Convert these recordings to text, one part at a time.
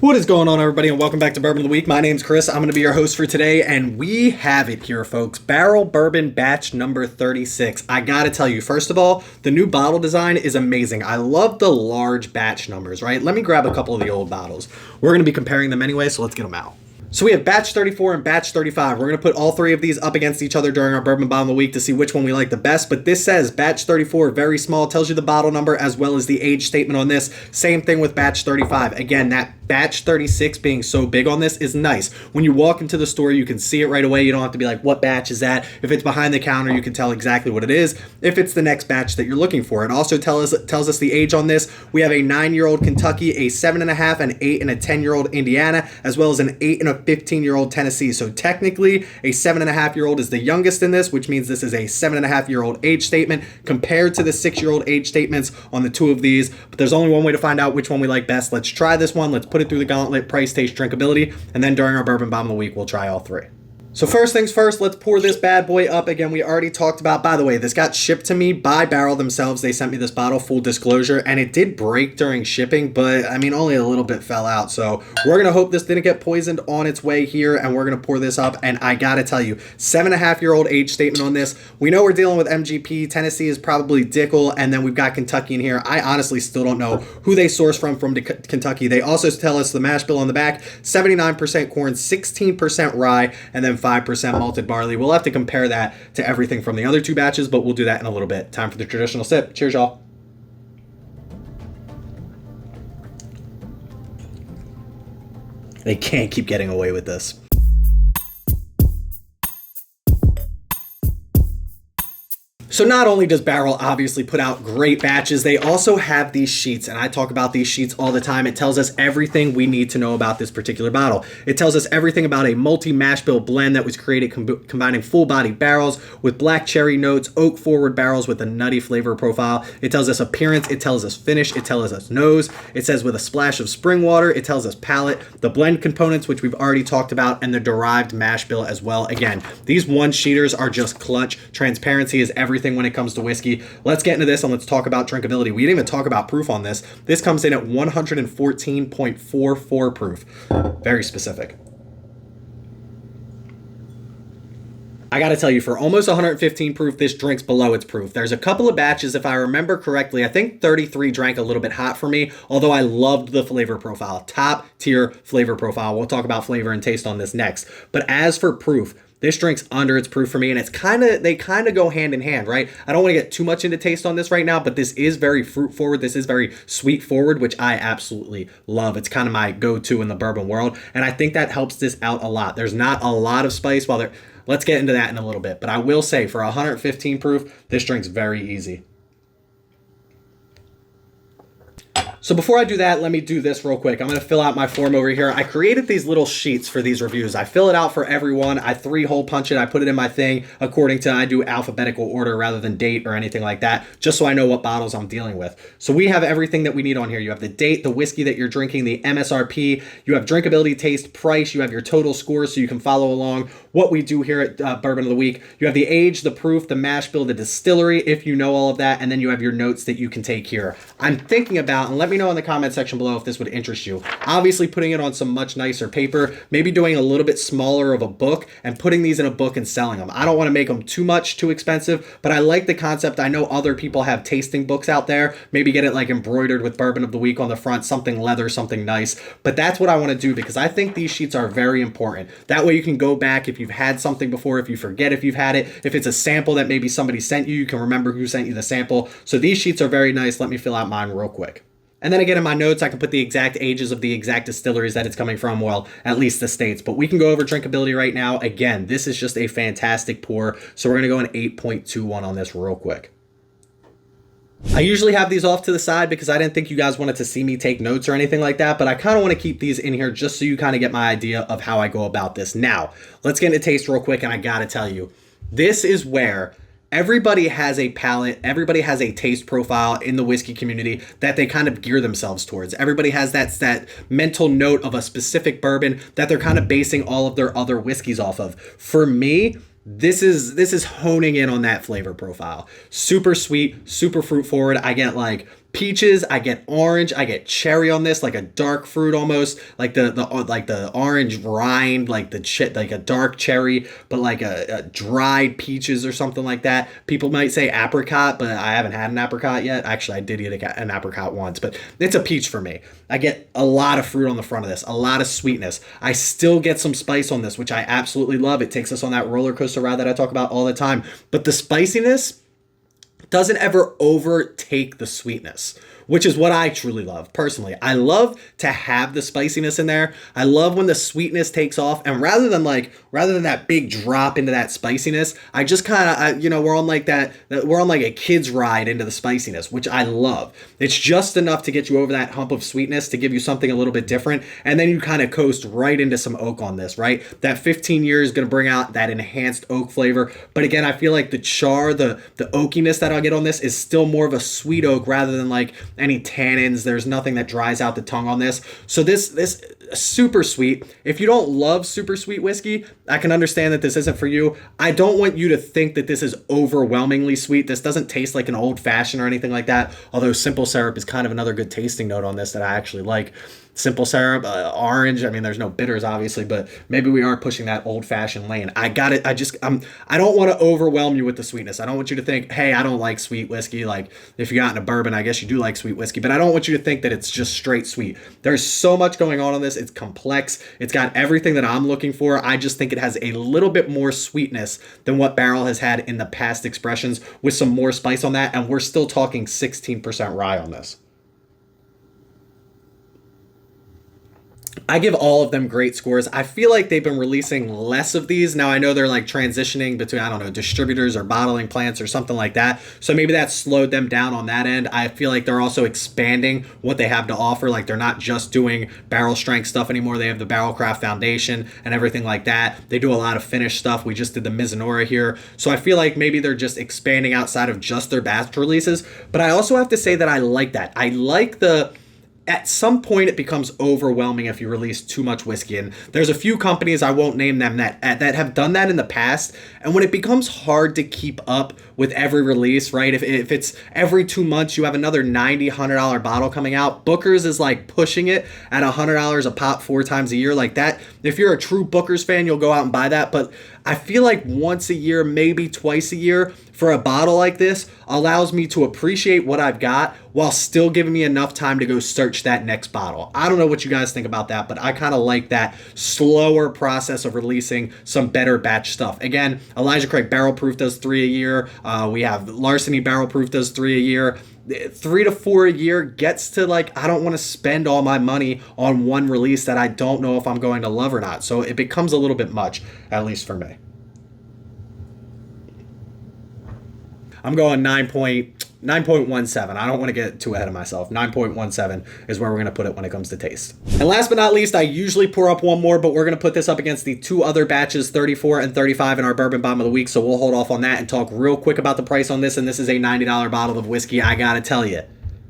What is going on, everybody, and welcome back to Bourbon of the Week. My name's Chris. I'm going to be your host for today, and we have it here, folks. Barrell Bourbon Batch number 36. I gotta tell you, first of all, the new bottle design is amazing. I love the large batch numbers, right? Let me grab a couple of the old bottles. We're going to be comparing them anyway, so let's get them out. So we have batch 34 and batch 35. We're going to put all three of these up against each other during our Bourbon Bottle of the Week to see which one we like the best. But this says batch 34, very small, tells you the bottle number as well as the age statement on this. Same thing with batch 35. Again, that batch 36 being so big on this is nice. When you walk into the store, you can see it right away. You don't have to be like, what batch is that? If it's behind the counter, you can tell exactly what it is. If it's the next batch that you're looking for. It also tells us the age on this. We have a 9-year-old Kentucky, a 7.5, an 8, and a 10-year-old Indiana, as well as an 8 and a 15-year-old Tennessee. So technically, a 7.5-year-old is the youngest in this, which means this is a 7.5-year-old age statement compared to the 6-year-old age statements on the two of these. But there's only one way to find out which one we like best. Let's try this one. Let's put it through the gauntlet: price, taste, drinkability, and then during our Bourbon Bomb of the Week, we'll try all three. So first things first, let's pour this bad boy up. Again, we already talked about, by the way, this got shipped to me by Barrell themselves. They sent me this bottle, full disclosure, and it did break during shipping, but I mean, only a little bit fell out. So we're going to hope this didn't get poisoned on its way here, and we're going to pour this up. And I got to tell you, 7.5-year-old age statement on this. We know we're dealing with MGP. Tennessee is probably Dickel, and then we've got Kentucky in here. I honestly still don't know who they source from Kentucky. They also tell us the mash bill on the back, 79% corn, 16% rye, and then 5% malted barley. We'll have to compare that to everything from the other two batches, but we'll do that in a little bit. Time for the traditional sip. Cheers, y'all. They can't keep getting away with this. So not only does Barrell obviously put out great batches, they also have these sheets, and I talk about these sheets all the time. It tells us everything we need to know about this particular bottle. It tells us everything about a multi-mash bill blend that was created combining full-body barrels with black cherry notes, oak-forward barrels with a nutty flavor profile. It tells us appearance, it tells us finish, it tells us nose. It says with a splash of spring water, it tells us palate, the blend components, which we've already talked about, and the derived mash bill as well. Again, these one-sheeters are just clutch. Transparency is everything when it comes to whiskey. Let's get into this and let's talk about drinkability. We didn't even talk about proof on this. This comes in at 114.44 proof. Very specific. I gotta tell you, for almost 115 proof, this drinks below its proof. There's a couple of batches, if I remember correctly, I think 33 drank a little bit hot for me, although I loved the flavor profile. Top tier flavor profile. We'll talk about flavor and taste on this next. But as for proof, this drink's under its proof for me, and they kind of go hand in hand, right? I don't want to get too much into taste on this right now, but this is very fruit forward. This is very sweet forward, which I absolutely love. It's kind of my go-to in the bourbon world, and I think that helps this out a lot. There's not a lot of spice while there. Let's get into that in a little bit, but I will say for 115 proof, this drink's very easy. So before I do that, let me do this real quick. I'm going to fill out my form over here. I created these little sheets for these reviews. I fill it out for everyone. I 3-hole punch it. I put it in my thing according to, I do alphabetical order rather than date or anything like that, just so I know what bottles I'm dealing with. So we have everything that we need on here. You have the date, the whiskey that you're drinking, the MSRP, you have drinkability, taste, price, you have your total score so you can follow along what we do here at Bourbon of the Week. You have the age, the proof, the mash bill, the distillery, if you know all of that, and then you have your notes that you can take here. I'm thinking about, and let me know in the comment section below if this would interest you. Obviously putting it on some much nicer paper, maybe doing a little bit smaller of a book and putting these in a book and selling them. I don't want to make them too expensive, but I like the concept. I know other people have tasting books out there. Maybe get it like embroidered with Bourbon of the Week on the front, something leather, something nice. But that's what I want to do because I think these sheets are very important. That way you can go back if you've had something before, if you forget if you've had it, if it's a sample that maybe somebody sent you, you can remember who sent you the sample. So these sheets are very nice. Let me fill out mine real quick. And then again, in my notes, I can put the exact ages of the exact distilleries that it's coming from, well, at least the states. But we can go over drinkability right now. Again, this is just a fantastic pour. So we're going to go an 8.21 on this real quick. I usually have these off to the side because I didn't think you guys wanted to see me take notes or anything like that, but I kind of want to keep these in here just so you kind of get my idea of how I go about this. Now, let's get into taste real quick, and I got to tell you, this is where everybody has a palate, everybody has a taste profile in the whiskey community that they kind of gear themselves towards. Everybody has that mental note of a specific bourbon that they're kind of basing all of their other whiskeys off of. For me, this is honing in on that flavor profile. Super sweet, super fruit forward. I get like peaches, I get orange, I get cherry on this, like a dark fruit almost, like the orange rind, like like a dark cherry, but like a dried peaches or something like that. People might say apricot, but I haven't had an apricot yet. Actually, I did eat an apricot once, but it's a peach for me. I get a lot of fruit on the front of this, a lot of sweetness. I still get some spice on this, which I absolutely love. It takes us on that roller coaster ride that I talk about all the time. But the spiciness doesn't ever overtake the sweetness, which is what I truly love personally. I love to have the spiciness in there. I love when the sweetness takes off, and rather than that big drop into that spiciness, I just kind of, we're on like we're on like a kid's ride into the spiciness, which I love. It's just enough to get you over that hump of sweetness to give you something a little bit different, and then you kind of coast right into some oak on this, right? That 15 year is going to bring out that enhanced oak flavor, but again, I feel like the char, the oakiness that I'll get on this is still more of a sweet oak rather than like any tannins. There's nothing that dries out the tongue on this. So this super sweet. If you don't love super sweet whiskey, I can understand that this isn't for you. I don't want you to think that this is overwhelmingly sweet. This doesn't taste like an old fashioned or anything like that. Although simple syrup is kind of another good tasting note on this that I actually like. Simple syrup, orange. I mean, there's no bitters, obviously, but maybe we are pushing that old-fashioned lane. I got it. I don't want to overwhelm you with the sweetness. I don't want you to think, hey, I don't like sweet whiskey. Like, if you got into bourbon, I guess you do like sweet whiskey, but I don't want you to think that it's just straight sweet. There's so much going on this. It's complex. It's got everything that I'm looking for. I just think it has a little bit more sweetness than what Barrell has had in the past expressions, with some more spice on that, and we're still talking 16% rye on this. I give all of them great scores. I feel like they've been releasing less of these. Now, I know they're like transitioning between, I don't know, distributors or bottling plants or something like that. So maybe that slowed them down on that end. I feel like they're also expanding what they have to offer. Like, they're not just doing barrel strength stuff anymore. They have the Barrel Craft Foundation and everything like that. They do a lot of finished stuff. We just did the Mizunara here. So I feel like maybe they're just expanding outside of just their batch releases. But I also have to say that I like that. I like at some point it becomes overwhelming if you release too much whiskey, and there's a few companies, I won't name them, that have done that in the past, and when it becomes hard to keep up with every release, right? If it's every 2 months you have another $90-$100 bottle coming out, Booker's is like pushing it at $100 a pop 4 times a year. Like that, if you're a true Booker's fan, you'll go out and buy that, but I feel like once a year, maybe twice a year, for a bottle like this allows me to appreciate what I've got while still giving me enough time to go search that next bottle. I don't know what you guys think about that, but I kind of like that slower process of releasing some better batch stuff. Again, Elijah Craig Barrel Proof does 3 a year. We have Larceny Barrel Proof does 3 a year. 3 to 4 a year gets to, like, I don't want to spend all my money on one release that I don't know if I'm going to love or not. So it becomes a little bit much, at least for me. I'm going 9.17. I don't want to get too ahead of myself. 9.17 is where we're going to put it when it comes to taste. And last but not least, I usually pour up one more, but we're going to put this up against the 2 other batches, 34 and 35 in our Bourbon Bomb of the Week, so we'll hold off on that and talk real quick about the price on this, and this is a $90 bottle of whiskey. I gotta tell you,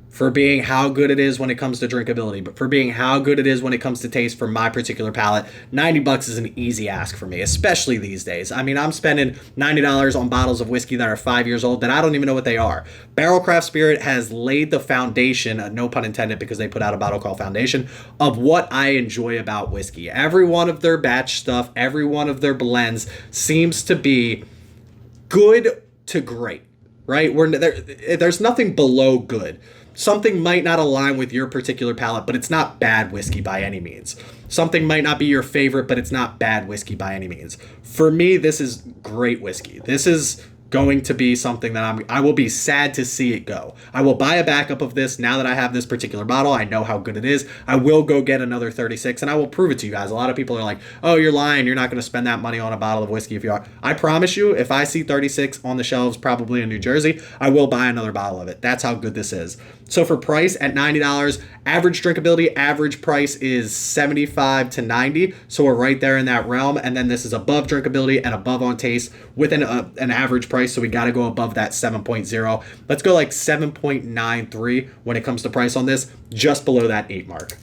for being how good it is when it comes to drinkability, but for being how good it is when it comes to taste for my particular palate, $90 is an easy ask for me, especially these days. I mean, I'm spending $90 on bottles of whiskey that are 5 years old that I don't even know what they are. Barrel Craft Spirit has laid the foundation, no pun intended because they put out a bottle called Foundation, of what I enjoy about whiskey. Every one of their batch stuff, every one of their blends seems to be good to great, right? There's nothing below good. Something might not align with your particular palate, but it's not bad whiskey by any means. Something might not be your favorite, but it's not bad whiskey by any means. For me, this is great whiskey. This is going to be something that I will be sad to see it go. I will buy a backup of this now that I have this particular bottle. I know how good it is. I will go get another 36 and I will prove it to you guys. A lot of people are like, oh, you're lying. You're not going to spend that money on a bottle of whiskey if you are. I promise you, if I see 36 on the shelves, probably in New Jersey, I will buy another bottle of it. That's how good this is. So for price at $90, average drinkability, average price is $75 to $90. So we're right there in that realm. And then this is above drinkability and above on taste with an average price. So we got to go above that 7.0. Let's go like 7.93 when it comes to price on this, just below that 8 mark.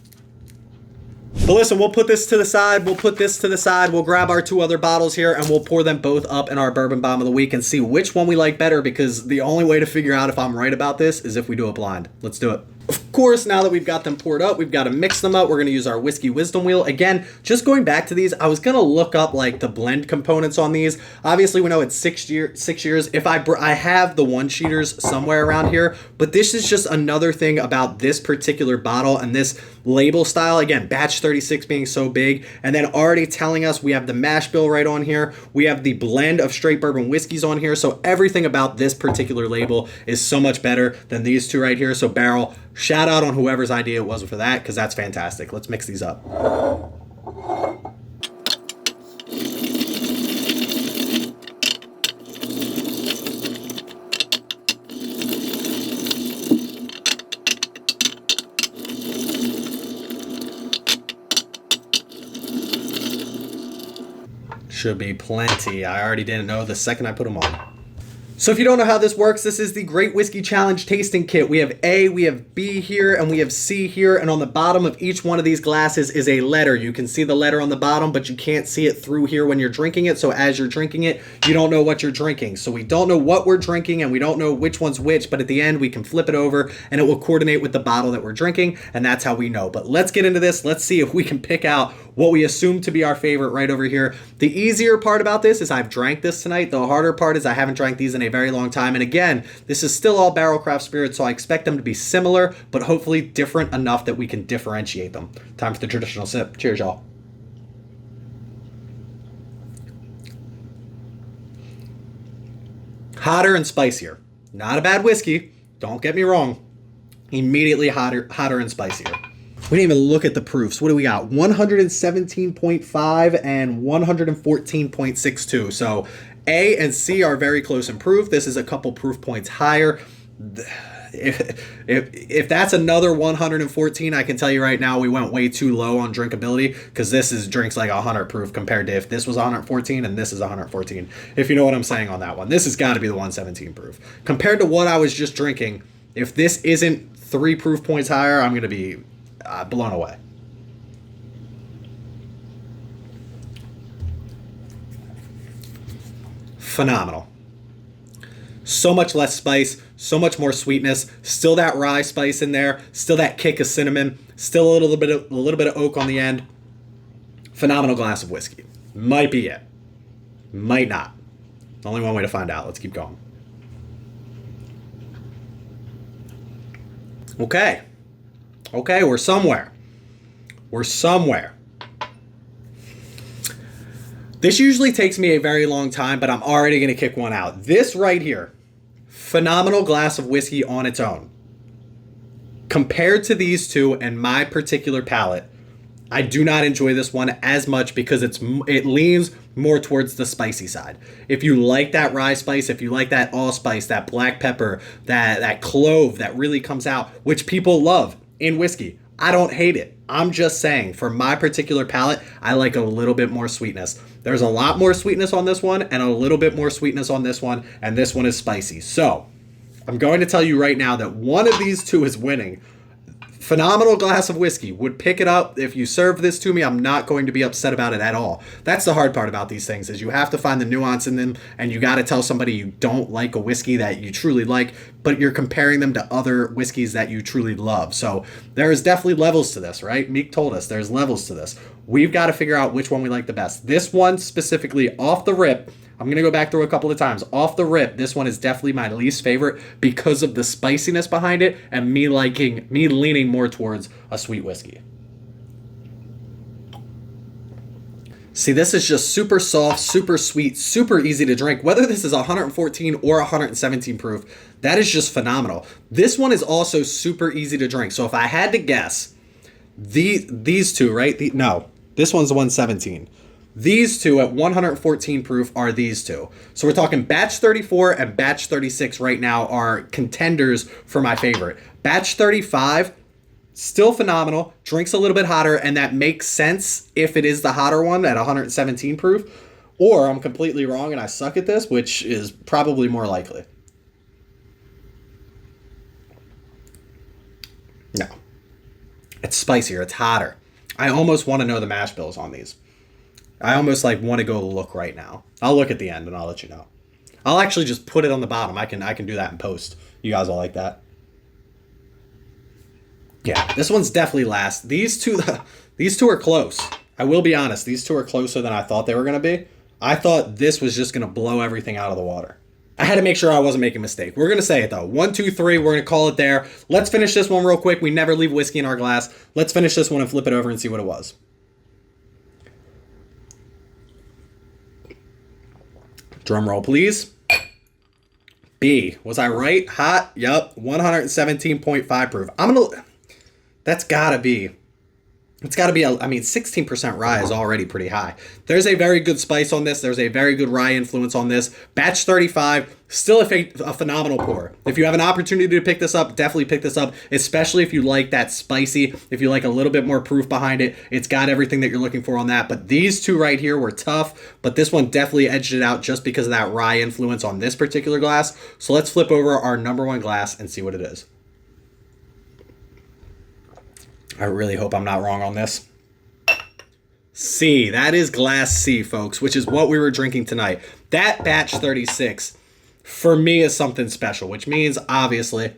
But listen, we'll put this to the side. We'll put this to the side. We'll grab our 2 other bottles here and we'll pour them both up in our Bourbon Bomb of the Week and see which one we like better, because the only way to figure out if I'm right about this is if we do a blind. Let's do it. Of course, now that we've got them poured up, we've got to mix them up. We're going to use our Whiskey Wisdom Wheel. Again, just going back to these, I was going to look up like the blend components on these. Obviously, we know it's 6 years. If I have the 1-sheeters somewhere around here, but this is just another thing about this particular bottle and this label style. Again, batch 36 being so big, and then already telling us we have the mash bill right on here. We have the blend of straight bourbon whiskeys on here. So everything about this particular label is so much better than these 2 right here. So Barrell, shout out on whoever's idea it was for that, because that's fantastic. Let's mix these up. Should be plenty. I already didn't know the second I put them on. So if you don't know how this works, this is the Great Whiskey Challenge Tasting Kit. We have A, we have B here, and we have C here, and on the bottom of each one of these glasses is a letter. You can see the letter on the bottom, but you can't see it through here when you're drinking it, so as you're drinking it, you don't know what you're drinking. So we don't know what we're drinking, and we don't know which one's which, but at the end, we can flip it over, and it will coordinate with the bottle that we're drinking, and that's how we know. But let's get into this. Let's see if we can pick out what we assume to be our favorite right over here. The easier part about this is I've drank this tonight. The harder part is I haven't drank these in a very long time. And again, this is still all barrel craft spirits, so I expect them to be similar, but hopefully different enough that we can differentiate them. Time for the traditional sip. Cheers, y'all. Hotter and spicier. Not a bad whiskey. Don't get me wrong. Immediately hotter and spicier. We didn't even look at the proofs. What do we got? 117.5 and 114.62. So A and C are very close in proof. This is a couple proof points higher. If that's another 114, I can tell you right now we went way too low on drinkability, because this is drinks like 100 proof compared to if this was 114 and this is 114. If you know what I'm saying on that one. This has got to be the 117 proof. Compared to what I was just drinking, if this isn't 3 proof points higher, I'm going to be blown away. Phenomenal. So much less spice, so much more sweetness, still that rye spice in there, still that kick of cinnamon, still a little bit of oak on the end. Phenomenal glass of whiskey. Might be it. Might not. Only one way to find out. Let's keep going. Okay. Okay, we're somewhere. We're somewhere. This usually takes me a very long time, but I'm already going to kick one out. This right here, phenomenal glass of whiskey on its own. Compared to these 2 and my particular palate, I do not enjoy this one as much because it leans more towards the spicy side. If you like that rye spice, if you like that allspice, that black pepper, that clove that really comes out, which people love in whiskey, I don't hate it. I'm just saying, for my particular palate, I like a little bit more sweetness. There's a lot more sweetness on this one and a little bit more sweetness on this one, and this one is spicy. So, I'm going to tell you right now that one of these 2 is winning. Phenomenal glass of whiskey. Would pick it up. If you serve this to me, I'm not going to be upset about it at all. That's the hard part about these things, is you have to find the nuance in them, and you got to tell somebody you don't like a whiskey that you truly like, but you're comparing them to other whiskeys that you truly love. So there's definitely levels to this, right? Meek told us there's levels to this. We've got to figure out which one we like the best. This one specifically, off the rip, I'm going to go back through a couple of times. Off the rip, this one is definitely my least favorite because of the spiciness behind it and me leaning more towards a sweet whiskey. See, this is just super soft, super sweet, super easy to drink. Whether this is 114 or 117 proof, that is just phenomenal. This one is also super easy to drink. So if I had to guess, these 2, right? No, this one's 117. These 2 at 114 proof are these 2. So we're talking batch 34 and batch 36 right now are contenders for my favorite. Batch 35, still phenomenal, drinks a little bit hotter, and that makes sense if it is the hotter one at 117 proof. Or I'm completely wrong and I suck at this, which is probably more likely. No. It's spicier, it's hotter. I almost want to know the mash bills on these. I almost like want to go look right now. I'll look at the end and I'll let you know. I'll actually just put it on the bottom. I can do that in post. You guys will like that. Yeah, this one's definitely last. These two are close. I will be honest. These two are closer than I thought they were going to be. I thought this was just going to blow everything out of the water. I had to make sure I wasn't making a mistake. We're going to say it though. 1, 2, 3. We're going to call it there. Let's finish this one real quick. We never leave whiskey in our glass. Let's finish this one and flip it over and see what it was. Drum roll, please. B. Was I right? Hot? Yup. 117.5 proof. That's gotta be. It's got to be, 16% rye is already pretty high. There's a very good spice on this. There's a very good rye influence on this. Batch 35, still a phenomenal pour. If you have an opportunity to pick this up, definitely pick this up, especially if you like that spicy, if you like a little bit more proof behind it. It's got everything that you're looking for on that. But these two right here were tough, but this one definitely edged it out just because of that rye influence on this particular glass. So let's flip over our number one glass and see what it is. I really hope I'm not wrong on this. C. That is glass C, folks, which is what we were drinking tonight. That batch 36, for me, is something special, which means, obviously,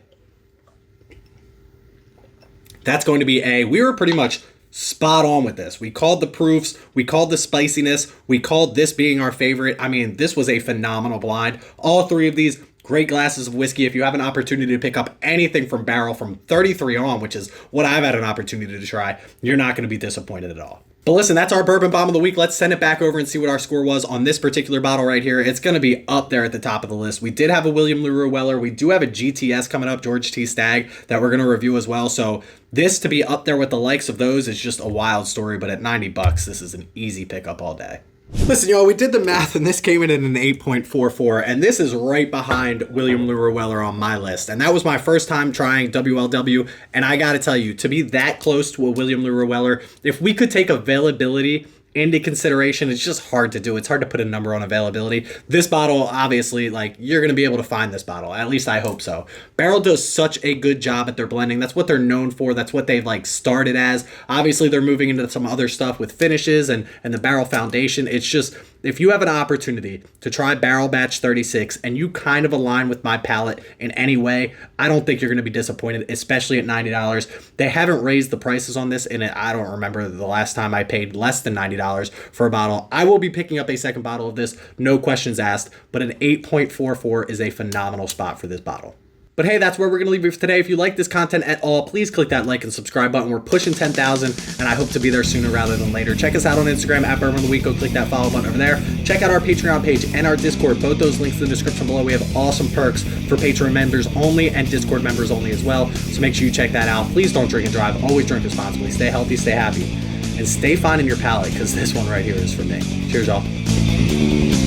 that's going to be A. We were pretty much spot on with this. We called the proofs. We called the spiciness. We called this being our favorite. I mean, this was a phenomenal blind. All three of these, great glasses of whiskey. If you have an opportunity to pick up anything from Barrell from 33 on, which is what I've had an opportunity to try, you're not going to be disappointed at all. But listen, that's our bourbon bomb of the week. Let's send it back over and see what our score was on this particular bottle right here. It's going to be up there at the top of the list. We did have a William LaRue Weller. We do have a GTS coming up, George T. Stagg, that we're going to review as well. So this to be up there with the likes of those is just a wild story. But at $90, this is an easy pickup all day. Listen, y'all, we did the math, and this came in at an 8.44, and this is right behind William LaRue Weller on my list. And that was my first time trying WLW, and I gotta tell you, to be that close to a William LaRue Weller, if we could take availability into consideration, it's just hard to do. It's hard to put a number on availability. This bottle, obviously, like, you're going to be able to find this bottle. At least I hope so. Barrell does such a good job at their blending. That's what they're known for. That's what they've, like, started as. Obviously, they're moving into some other stuff with finishes and the Barrell Foundation. It's just, if you have an opportunity to try Barrell Batch 36 and you kind of align with my palate in any way, I don't think you're going to be disappointed, especially at $90. They haven't raised the prices on this, and I don't remember the last time I paid less than $90 for a bottle. I will be picking up a second bottle of this, no questions asked, but an 8.44 is a phenomenal spot for this bottle. But hey, that's where we're going to leave you for today. If you like this content at all, please click that like and subscribe button. We're pushing 10,000, and I hope to be there sooner rather than later. Check us out on Instagram at Bourbon of the Week. Go click that follow button over there. Check out our Patreon page and our Discord. Both those links in the description below. We have awesome perks for Patreon members only and Discord members only as well. So make sure you check that out. Please don't drink and drive. Always drink responsibly. Stay healthy, stay happy, and stay fine in your palate, because this one right here is for me. Cheers, y'all.